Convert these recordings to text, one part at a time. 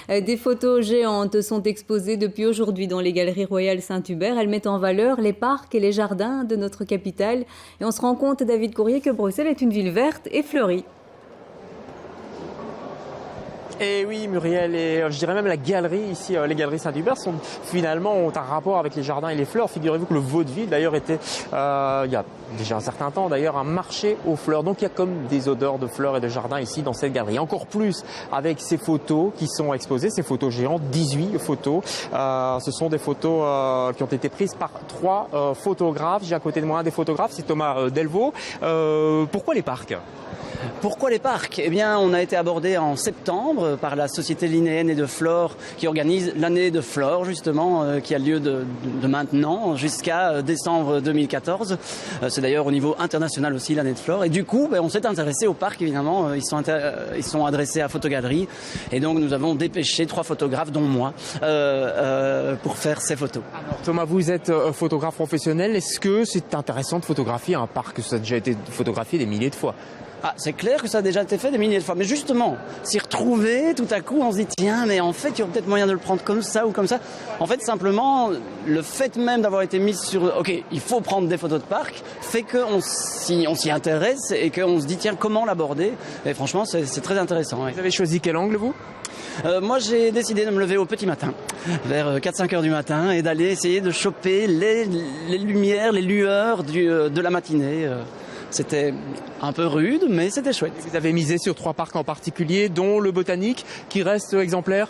Des photos géantes sont exposées depuis aujourd'hui dans les Galeries Royales Saint-Hubert. Elles mettent en valeur les parcs et les jardins de notre capitale. Et on se rend compte, David Courrier, que Bruxelles est une ville verte et fleurie. Et oui, Muriel, et je dirais même la galerie ici, les Galeries Saint-Hubert finalement ont un rapport avec les jardins et les fleurs. Figurez-vous que le Vaudeville d'ailleurs était, il y a déjà un certain temps d'ailleurs, un marché aux fleurs. Donc il y a comme des odeurs de fleurs et de jardins ici dans cette galerie. Encore plus avec ces photos qui sont exposées, ces photos géantes, 18 photos. Ce sont des photos qui ont été prises par 3 photographes. J'ai à côté de moi un des photographes, c'est Thomas Delvaux. Pourquoi les parcs ? Pourquoi les parcs ? Eh bien, on a été abordé en septembre par la Société Linéenne et de Flore qui organise l'année de Flore, justement, qui a lieu de maintenant jusqu'à décembre 2014. C'est d'ailleurs au niveau international aussi, l'année de Flore. Et du coup, on s'est intéressé aux parcs, évidemment. Ils sont adressés à Photogalerie. Et donc, nous avons dépêché 3 photographes, dont moi, pour faire ces photos. Alors, Thomas, vous êtes photographe professionnel. Est-ce que c'est intéressant de photographier un parc ? Ça a déjà été photographié des milliers de fois. Ah, c'est clair que ça a déjà été fait des milliers de fois. Mais justement, s'y retrouver, tout à coup, on se dit, tiens, mais en fait, il y aurait peut-être moyen de le prendre comme ça ou comme ça. En fait, simplement, le fait même d'avoir été mis sur, OK, il faut prendre des photos de parc, fait qu'on s'y intéresse et qu'on se dit, tiens, comment l'aborder ? Et franchement, c'est très intéressant. Ouais. Vous avez choisi quel angle, vous ? Moi, j'ai décidé de me lever au petit matin, vers 4-5 heures du matin, et d'aller essayer de choper les lumières, les lueurs de la matinée. C'était un peu rude, mais c'était chouette. Vous avez misé sur 3 parcs en particulier, dont le Botanique, qui reste exemplaire ?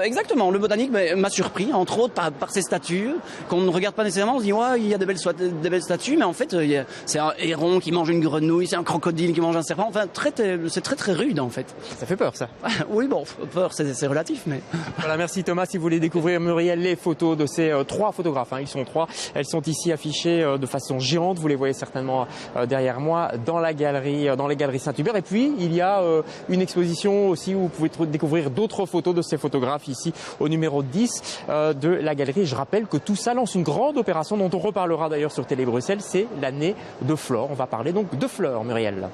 Exactement. Le Botanique m'a surpris, entre autres par ses statues, qu'on ne regarde pas nécessairement. On se dit, ouais, il y a des belles statues, mais en fait, c'est un héron qui mange une grenouille, c'est un crocodile qui mange un serpent. Enfin, c'est très, très rude, en fait. Ça fait peur, ça. Oui, bon, peur, c'est relatif, mais... Voilà, merci Thomas. Si vous voulez découvrir, Muriel, les photos de ces 3 photographes, ils sont 3. Elles sont ici affichées de façon géante. Vous les voyez certainement derrière moi dans les Galeries Saint-Hubert. Et puis, il y a une exposition aussi où vous pouvez découvrir d'autres photos de ces photographes ici au numéro 10 de la galerie. Et je rappelle que tout ça lance une grande opération dont on reparlera d'ailleurs sur Télé Bruxelles. C'est l'année de Flore. On va parler donc de fleurs, Muriel.